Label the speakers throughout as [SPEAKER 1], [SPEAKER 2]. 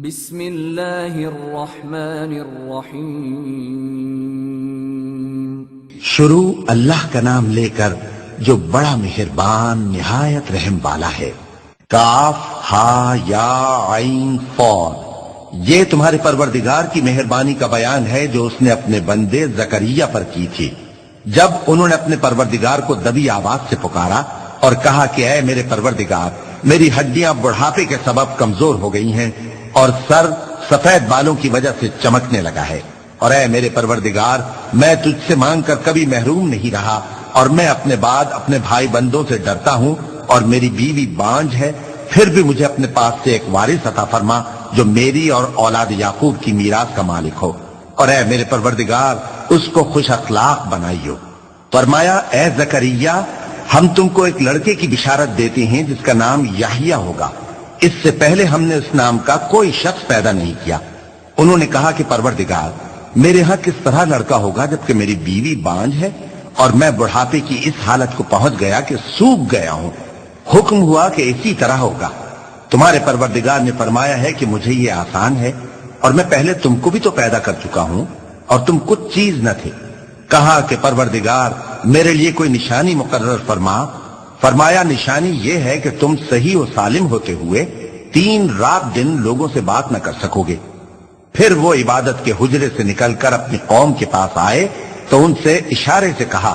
[SPEAKER 1] بسم اللہ الرحمن الرحیم۔
[SPEAKER 2] شروع اللہ کا نام لے کر جو بڑا مہربان نہایت رحم والا ہے۔ کاف ہا یا عین صاد، یہ تمہارے پروردگار کی مہربانی کا بیان ہے جو اس نے اپنے بندے زکریا پر کی تھی جب انہوں نے اپنے پروردگار کو دبی آواز سے پکارا اور کہا کہ اے میرے پروردگار، میری ہڈیاں بڑھاپے کے سبب کمزور ہو گئی ہیں اور سر سفید بالوں کی وجہ سے چمکنے لگا ہے، اور اے میرے پروردگار، میں تجھ سے مانگ کر کبھی محروم نہیں رہا، اور میں اپنے بعد اپنے بھائی بندوں سے ڈرتا ہوں، اور میری بیوی بانجھ ہے، پھر بھی مجھے اپنے پاس سے ایک وارث عطا فرما جو میری اور اولاد یعقوب کی میراث کا مالک ہو، اور اے میرے پروردگار، اس کو خوش اخلاق بنائیو۔ فرمایا اے زکریا، ہم تم کو ایک لڑکے کی بشارت دیتے ہیں جس کا نام یحییٰ ہوگا، اس سے پہلے ہم نے اس نام کا کوئی شخص پیدا نہیں کیا۔ انہوں نے کہا کہ پروردگار، میرے ہاں کس طرح لڑکا ہوگا جبکہ میری بیوی بانجھ ہے اور میں بڑھاپے کی اس حالت کو پہنچ گیا کہ سوکھ گیا ہوں۔ حکم ہوا کہ اسی طرح ہوگا۔ تمہارے پروردگار نے فرمایا ہے کہ مجھے یہ آسان ہے، اور میں پہلے تم کو بھی تو پیدا کر چکا ہوں اور تم کچھ چیز نہ تھے۔ کہا کہ پروردگار، میرے لیے کوئی نشانی مقرر فرما۔ فرمایا نشانی یہ ہے کہ تم صحیح و سالم ہوتے ہوئے 3 رات دن لوگوں سے بات نہ کر سکو گے۔ پھر وہ عبادت کے حجرے سے نکل کر اپنی قوم کے پاس آئے تو ان سے اشارے سے کہا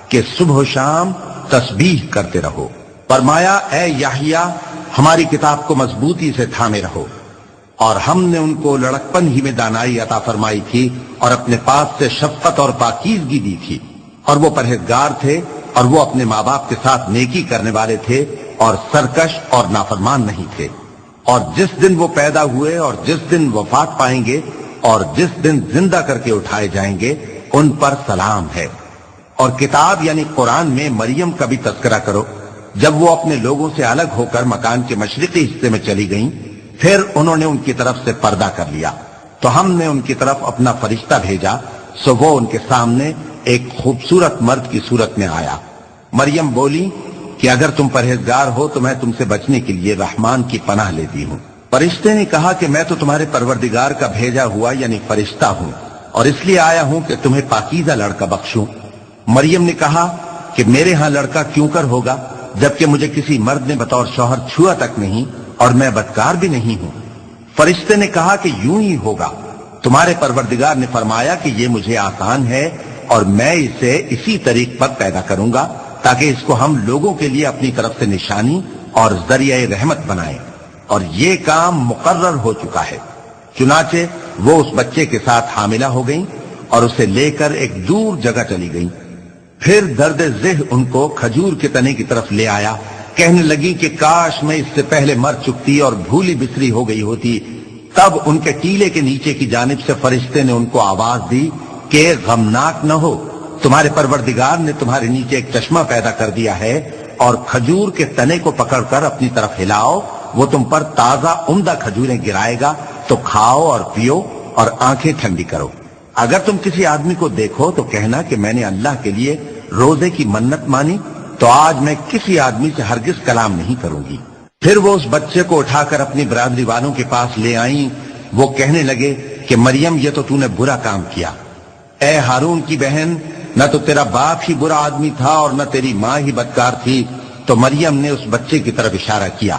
[SPEAKER 2] کہ صبح و شام تسبیح کرتے رہو۔ فرمایا اے یحییٰ، ہماری کتاب کو مضبوطی سے تھامے رہو، اور ہم نے ان کو لڑکپن ہی میں دانائی عطا فرمائی تھی اور اپنے پاس سے شفقت اور پاکیزگی دی تھی، اور وہ پرہیزگار تھے، اور وہ اپنے ماں باپ کے ساتھ نیکی کرنے والے تھے اور سرکش اور نافرمان نہیں تھے۔ اور جس دن وہ پیدا ہوئے اور جس دن وفات پائیں گے اور جس دن زندہ کر کے اٹھائے جائیں گے ان پر سلام ہے۔ اور کتاب یعنی قرآن میں مریم کا بھی تذکرہ کرو، جب وہ اپنے لوگوں سے الگ ہو کر مکان کے مشرقی حصے میں چلی گئیں، پھر انہوں نے ان کی طرف سے پردہ کر لیا تو ہم نے ان کی طرف اپنا فرشتہ بھیجا، سو وہ ان کے سامنے ایک خوبصورت مرد کی صورت میں آیا۔ مریم بولی کہ اگر تم پرہیزگار ہو تو میں تم سے بچنے کے لیے رحمان کی پناہ لیتی ہوں۔ فرشتے نے کہا کہ میں تو تمہارے پروردگار کا بھیجا ہوا یعنی فرشتہ ہوں، اور اس لیے آیا ہوں کہ تمہیں پاکیزہ لڑکا بخشوں۔ مریم نے کہا کہ میرے ہاں لڑکا کیوں کر ہوگا جبکہ مجھے کسی مرد نے بطور شوہر چھوا تک نہیں اور میں بدکار بھی نہیں ہوں۔ فرشتے نے کہا کہ یوں ہی ہوگا۔ تمہارے پروردگار نے فرمایا کہ یہ مجھے آسان ہے اور میں اسے اسی طریق پر پیدا کروں گا تاکہ اس کو ہم لوگوں کے لیے اپنی طرف سے نشانی اور ذریعہ رحمت بنائیں، اور یہ کام مقرر ہو چکا ہے۔ چنانچہ وہ اس بچے کے ساتھ حاملہ ہو گئیں اور اسے لے کر ایک دور جگہ چلی گئیں۔ پھر درد ذہ ان کو کھجور کے تنے کی طرف لے آیا، کہنے لگی کہ کاش میں اس سے پہلے مر چکتی اور بھولی بسری ہو گئی ہوتی۔ تب ان کے ٹیلے کے نیچے کی جانب سے فرشتے نے ان کو آواز دی کہ غمناک نہ ہو، تمہارے پروردگار نے تمہارے نیچے ایک چشمہ پیدا کر دیا ہے، اور کھجور کے تنے کو پکڑ کر اپنی طرف ہلاؤ، وہ تم پر تازہ عمدہ کھجوریں گرائے گا، تو کھاؤ اور پیو اور آنکھیں ٹھنڈی کرو۔ اگر تم کسی آدمی کو دیکھو تو کہنا کہ میں نے اللہ کے لیے روزے کی منت مانی، تو آج میں کسی آدمی سے ہرگز کلام نہیں کروں گی۔ پھر وہ اس بچے کو اٹھا کر اپنی برادری والوں کے پاس لے آئیں۔ وہ کہنے لگے کہ مریم، یہ تو نے برا کام کیا۔ اے ہارون کی بہن، نہ تو تیرا باپ ہی برا آدمی تھا اور نہ تیری ماں ہی بدکار تھی۔ تو مریم نے اس بچے کی طرف اشارہ کیا۔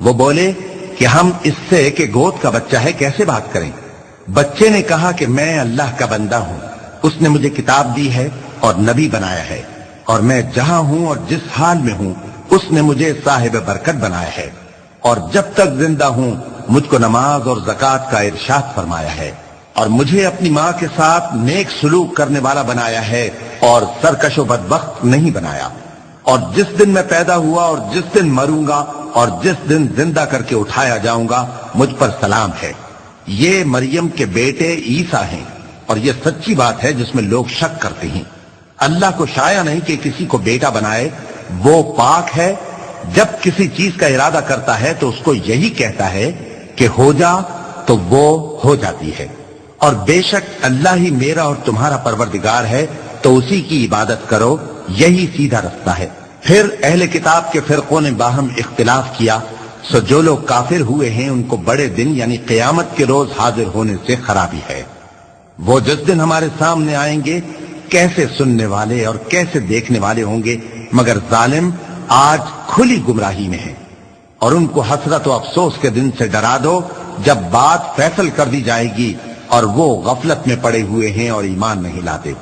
[SPEAKER 2] وہ بولے کہ ہم اس سے کہ گود کا بچہ ہے کیسے بات کریں؟ بچے نے کہا کہ میں اللہ کا بندہ ہوں، اس نے مجھے کتاب دی ہے اور نبی بنایا ہے، اور میں جہاں ہوں اور جس حال میں ہوں اس نے مجھے صاحب برکت بنایا ہے، اور جب تک زندہ ہوں مجھ کو نماز اور زکوٰۃ کا ارشاد فرمایا ہے، اور مجھے اپنی ماں کے ساتھ نیک سلوک کرنے والا بنایا ہے اور سرکش و بدبخت نہیں بنایا، اور جس دن میں پیدا ہوا اور جس دن مروں گا اور جس دن زندہ کر کے اٹھایا جاؤں گا مجھ پر سلام ہے۔ یہ مریم کے بیٹے عیسیٰ ہیں، اور یہ سچی بات ہے جس میں لوگ شک کرتے ہیں۔ اللہ کو شایع نہیں کہ کسی کو بیٹا بنائے، وہ پاک ہے۔ جب کسی چیز کا ارادہ کرتا ہے تو اس کو یہی کہتا ہے کہ ہو جا، تو وہ ہو جاتی ہے۔ اور بے شک اللہ ہی میرا اور تمہارا پروردگار ہے، تو اسی کی عبادت کرو، یہی سیدھا رستہ ہے۔ پھر اہل کتاب کے فرقوں نے باہم اختلاف کیا سو جو لوگ کافر ہوئے ہیں ان کو بڑے دن یعنی قیامت کے روز حاضر ہونے سے خرابی ہے۔ وہ جس دن ہمارے سامنے آئیں گے کیسے سننے والے اور کیسے دیکھنے والے ہوں گے، مگر ظالم آج کھلی گمراہی میں ہیں۔ اور ان کو حسرت و افسوس کے دن سے ڈرا دو جب بات فیصل کر دی جائے گی اور وہ غفلت میں پڑے ہوئے ہیں اور ایمان نہیں لاتے۔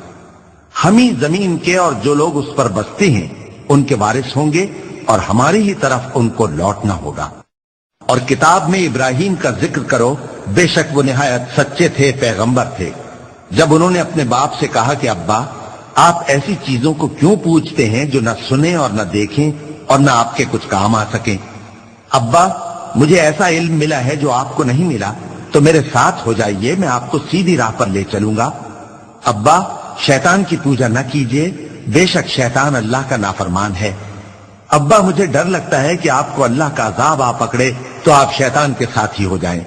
[SPEAKER 2] ہم ہی زمین کے اور جو لوگ اس پر بستے ہیں ان کے وارث ہوں گے اور ہماری ہی طرف ان کو لوٹنا ہوگا۔ اور کتاب میں ابراہیم کا ذکر کرو، بے شک وہ نہایت سچے تھے، پیغمبر تھے۔ جب انہوں نے اپنے باپ سے کہا کہ ابا آپ ایسی چیزوں کو کیوں پوچھتے ہیں جو نہ سنیں اور نہ دیکھیں اور نہ آپ کے کچھ کام آ سکیں؟ ابا مجھے ایسا علم ملا ہے جو آپ کو نہیں ملا، تو میرے ساتھ ہو جائیے، میں آپ کو سیدھی راہ پر لے چلوں گا۔ ابا شیطان کی پوجا نہ کیجیے، بے شک شیطان اللہ کا نافرمان ہے۔ ابا مجھے ڈر لگتا ہے کہ آپ کو اللہ کا عذاب آ پکڑے تو آپ شیطان کے ساتھی ہو جائیں۔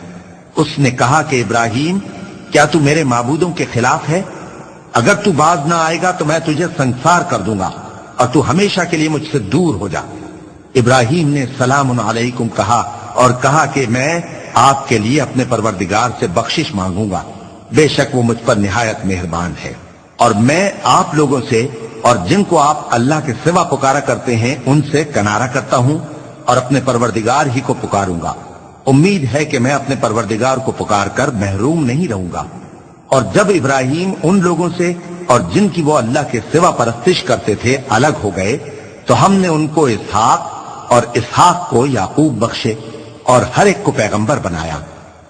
[SPEAKER 2] اس نے کہا کہ ابراہیم کیا تو میرے معبودوں کے خلاف ہے؟ اگر تو باز نہ آئے گا تو میں تجھے سنسار کر دوں گا اور تو ہمیشہ کے لیے مجھ سے دور ہو جا۔ ابراہیم نے سلام علیکم کہا اور کہا کہ میں آپ کے لیے اپنے پروردگار سے بخشش مانگوں گا، بے شک وہ مجھ پر نہایت مہربان ہے۔ اور میں آپ لوگوں سے اور جن کو آپ اللہ کے سوا پکارا کرتے ہیں ان سے کنارہ کرتا ہوں اور اپنے پروردگار ہی کو پکاروں گا۔ امید ہے کہ میں اپنے پروردگار کو پکار کر محروم نہیں رہوں گا۔ اور جب ابراہیم ان لوگوں سے اور جن کی وہ اللہ کے سوا پرستش کرتے تھے الگ ہو گئے تو ہم نے ان کو اسحاق اور اسحاق کو یعقوب بخشے اور ہر ایک کو پیغمبر بنایا،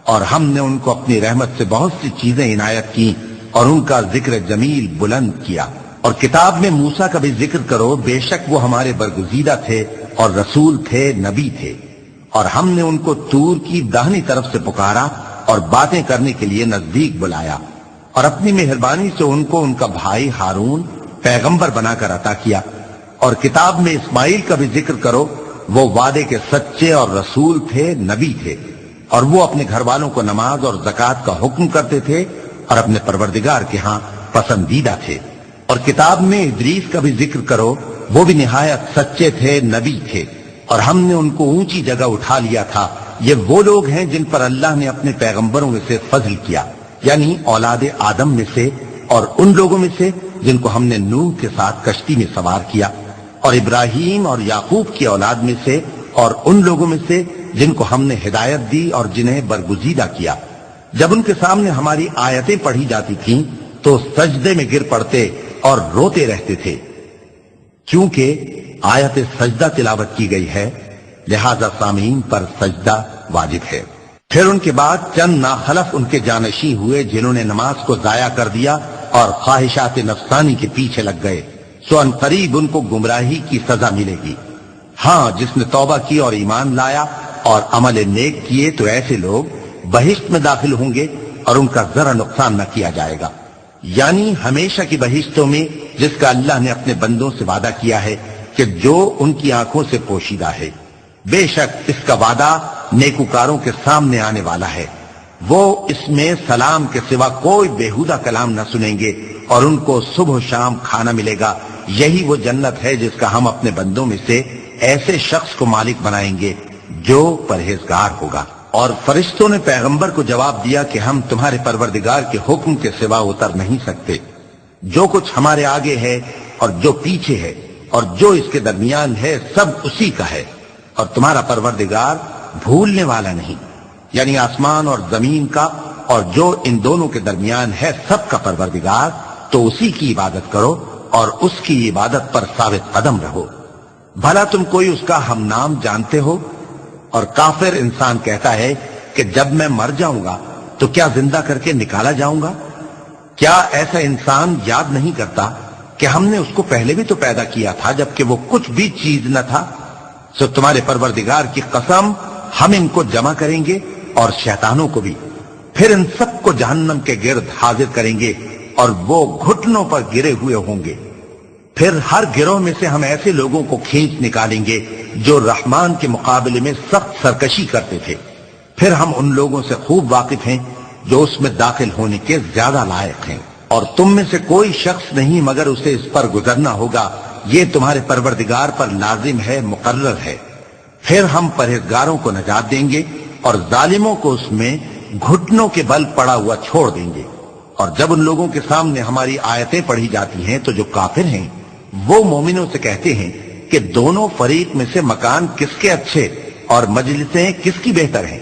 [SPEAKER 2] اور ہم نے ان کو اپنی رحمت سے بہت سی چیزیں عنایت کی اور ان کا ذکر جمیل بلند کیا۔ اور کتاب میں موسیٰ کا بھی ذکر کرو، بے شک وہ ہمارے برگزیدہ تھے اور رسول تھے، نبی تھے۔ اور ہم نے ان کو طور کی داہنی طرف سے پکارا اور باتیں کرنے کے لیے نزدیک بلایا، اور اپنی مہربانی سے ان کو ان کا بھائی ہارون پیغمبر بنا کر عطا کیا۔ اور کتاب میں اسماعیل کا بھی ذکر کرو، وہ وعدے کے سچے اور رسول تھے، نبی تھے، اور وہ اپنے گھر والوں کو نماز اور زکوٰۃ کا حکم کرتے تھے اور اپنے پروردگار کے ہاں پسندیدہ تھے۔ اور کتاب میں ادریس کا بھی ذکر کرو، وہ بھی نہایت سچے تھے، نبی تھے، اور ہم نے ان کو اونچی جگہ اٹھا لیا تھا۔ یہ وہ لوگ ہیں جن پر اللہ نے اپنے پیغمبروں میں سے فضل کیا، یعنی اولاد آدم میں سے، اور ان لوگوں میں سے جن کو ہم نے نوح کے ساتھ کشتی میں سوار کیا، اور ابراہیم اور یعقوب کی اولاد میں سے، اور ان لوگوں میں سے جن کو ہم نے ہدایت دی اور جنہیں برگزیدہ کیا۔ جب ان کے سامنے ہماری آیتیں پڑھی جاتی تھیں تو سجدے میں گر پڑتے اور روتے رہتے تھے، کیونکہ آیت سجدہ تلاوت کی گئی ہے، لہذا سامعین پر سجدہ واجب ہے۔ پھر ان کے بعد چند ناخلف ان کے جانشین ہوئے جنہوں نے نماز کو ضائع کر دیا اور خواہشات نفسانی کے پیچھے لگ گئے، سو ان قریب ان کو گمراہی کی سزا ملے گی۔ ہاں جس نے توبہ کی اور ایمان لایا اور عمل نیک کیے تو ایسے لوگ بہشت میں داخل ہوں گے اور ان کا ذرا نقصان نہ کیا جائے گا، یعنی ہمیشہ کی بہشتوں میں جس کا اللہ نے اپنے بندوں سے وعدہ کیا ہے کہ جو ان کی آنکھوں سے پوشیدہ ہے۔ بے شک اس کا وعدہ نیکوکاروں کے سامنے آنے والا ہے، وہ اس میں سلام کے سوا کوئی بیہودہ کلام نہ سنیں گے اور ان کو صبح و شام کھانا ملے گا۔ یہی وہ جنت ہے جس کا ہم اپنے بندوں میں سے ایسے شخص کو مالک بنائیں گے جو پرہیزگار ہوگا۔ اور فرشتوں نے پیغمبر کو جواب دیا کہ ہم تمہارے پروردگار کے حکم کے سوا اتر نہیں سکتے، جو کچھ ہمارے آگے ہے اور جو پیچھے ہے اور جو اس کے درمیان ہے سب اسی کا ہے، اور تمہارا پروردگار بھولنے والا نہیں، یعنی آسمان اور زمین کا اور جو ان دونوں کے درمیان ہے سب کا پروردگار، تو اسی کی عبادت کرو اور اس کی عبادت پر ثابت قدم رہو۔ بھلا تم کوئی اس کا ہم نام جانتے ہو؟ اور کافر انسان کہتا ہے کہ جب میں مر جاؤں گا تو کیا زندہ کر کے نکالا جاؤں گا؟ کیا ایسا انسان یاد نہیں کرتا کہ ہم نے اس کو پہلے بھی تو پیدا کیا تھا جبکہ وہ کچھ بھی چیز نہ تھا؟ سو تمہارے پروردگار کی قسم ہم ان کو جمع کریں گے اور شیطانوں کو بھی، پھر ان سب کو جہنم کے گرد حاضر کریں گے اور وہ گھٹنوں پر گرے ہوئے ہوں گے۔ پھر ہر گروہ میں سے ہم ایسے لوگوں کو کھینچ نکالیں گے جو رحمان کے مقابلے میں سخت سرکشی کرتے تھے، پھر ہم ان لوگوں سے خوب واقف ہیں جو اس میں داخل ہونے کے زیادہ لائق ہیں، اور تم میں سے کوئی شخص نہیں مگر اسے اس پر گزرنا ہوگا، یہ تمہارے پروردگار پر لازم ہے، مقرر ہے۔ پھر ہم پرہیزگاروں کو نجات دیں گے اور ظالموں کو اس میں گھٹنوں کے بل پڑا ہوا چھوڑ دیں گے۔ اور جب ان لوگوں کے سامنے ہماری آیتیں پڑھی جاتی ہیں تو جو کافر ہیں وہ مومنوں سے کہتے ہیں کہ دونوں فریق میں سے مکان کس کے اچھے اور مجلسیں کس کی بہتر ہیں،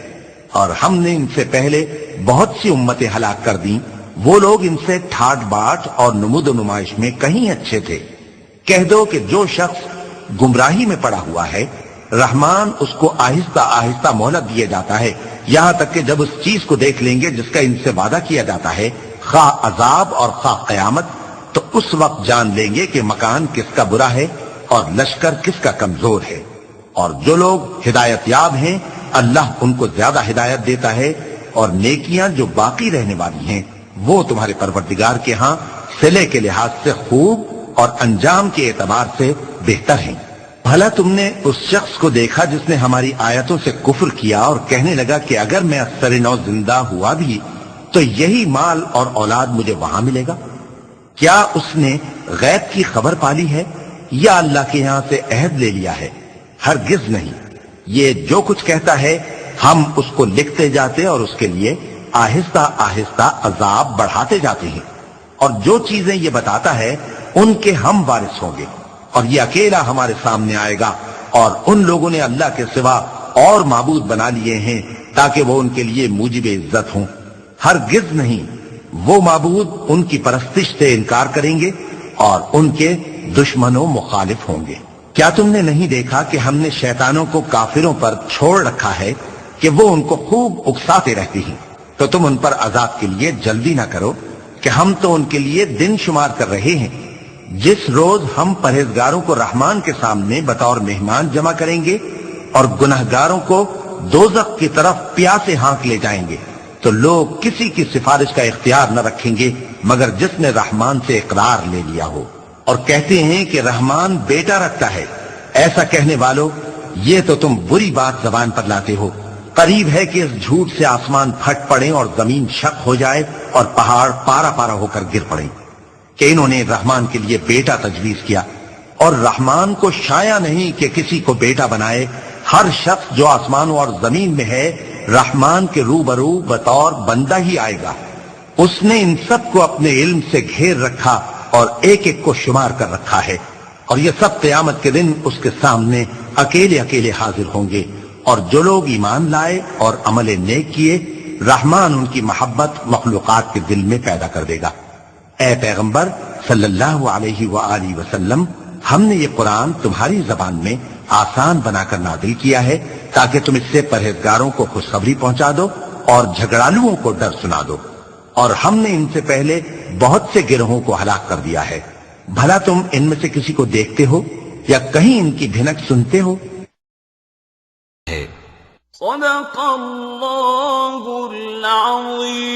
[SPEAKER 2] اور ہم نے ان سے پہلے بہت سی امتیں ہلاک کر دیں، وہ لوگ ان سے ٹھاٹ باٹ اور نمود و نمائش میں کہیں اچھے تھے۔ کہہ دو کہ جو شخص گمراہی میں پڑا ہوا ہے رحمان اس کو آہستہ آہستہ مہلت دیا جاتا ہے، یہاں تک کہ جب اس چیز کو دیکھ لیں گے جس کا ان سے وعدہ کیا جاتا ہے، خواہ عذاب اور خواہ قیامت، تو اس وقت جان لیں گے کہ مکان کس کا برا ہے اور لشکر کس کا کمزور ہے۔ اور جو لوگ ہدایت یاب ہیں اللہ ان کو زیادہ ہدایت دیتا ہے، اور نیکیاں جو باقی رہنے والی ہیں وہ تمہارے پروردگار کے ہاں صلے کے لحاظ سے خوب اور انجام کے اعتبار سے بہتر ہیں۔ بھلا تم نے اس شخص کو دیکھا جس نے ہماری آیتوں سے کفر کیا اور کہنے لگا کہ اگر میں اثر نو زندہ ہوا بھی تو یہی مال اور اولاد مجھے وہاں ملے گا؟ کیا اس نے غیب کی خبر پالی ہے یا اللہ کے یہاں سے عہد لے لیا ہے؟ ہرگز نہیں، یہ جو کچھ کہتا ہے ہم اس کو لکھتے جاتے اور اس کے لیے آہستہ آہستہ عذاب بڑھاتے جاتے ہیں، اور جو چیزیں یہ بتاتا ہے ان کے ہم وارث ہوں گے، اور یہ اکیلا ہمارے سامنے آئے گا، اور ان لوگوں نے اللہ کے سوا اور معبود بنا لیے ہیں تاکہ وہ ان کے لیے موجب عزت ہوں۔ ہرگز نہیں، وہ معبود ان کی پرستش سے انکار کریں گے اور ان کے دشمنوں مخالف ہوں گے۔ کیا تم نے نہیں دیکھا کہ ہم نے شیطانوں کو کافروں پر چھوڑ رکھا ہے کہ وہ ان کو خوب اکساتے رہتی ہیں؟ تو تم ان پر عذاب کے لیے جلدی نہ کرو کہ ہم تو ان کے لیے دن شمار کر رہے ہیں۔ جس روز ہم پرہیزگاروں کو رحمان کے سامنے بطور مہمان جمع کریں گے اور گنہگاروں کو دوزخ کی طرف پیاسے ہانک لے جائیں گے، تو لوگ کسی کی سفارش کا اختیار نہ رکھیں گے مگر جس نے رحمان سے اقرار لے لیا ہو، اور کہتے ہیں کہ رحمان بیٹا رکھتا ہے۔ ایسا کہنے والوں، یہ تو تم بری بات زبان پر لاتے ہو۔ قریب ہے کہ اس جھوٹ سے آسمان پھٹ پڑے اور زمین شق ہو جائے اور پہاڑ پارا پارا ہو کر گر پڑے کہ انہوں نے رحمان کے لیے بیٹا تجویز کیا، اور رحمان کو شایع نہیں کہ کسی کو بیٹا بنائے۔ ہر شخص جو آسمانوں اور زمین میں ہے رحمان کے روبرو بطور بندہ ہی آئے گا۔ اس نے ان سب کو اپنے علم سے گھیر رکھا اور ایک ایک کو شمار کر رکھا ہے، اور یہ سب قیامت کے دن اس کے سامنے اکیلے اکیلے حاضر ہوں گے۔ اور جو لوگ ایمان لائے اور عمل نیک کیے رحمان ان کی محبت مخلوقات کے دل میں پیدا کر دے گا۔ اے پیغمبر صلی اللہ علیہ وآلہ وسلم، ہم نے یہ قرآن تمہاری زبان میں آسان بنا کر نازل کیا ہے تاکہ تم اس سے پرہیزگاروں کو خوشخبری پہنچا دو اور جھگڑالوؤں کو ڈر سنا دو، اور ہم نے ان سے پہلے بہت سے گروہوں کو ہلاک کر دیا ہے۔ بھلا تم ان میں سے کسی کو دیکھتے ہو یا کہیں ان کی بھنک سنتے ہو؟
[SPEAKER 3] صدق اللہ العظیم۔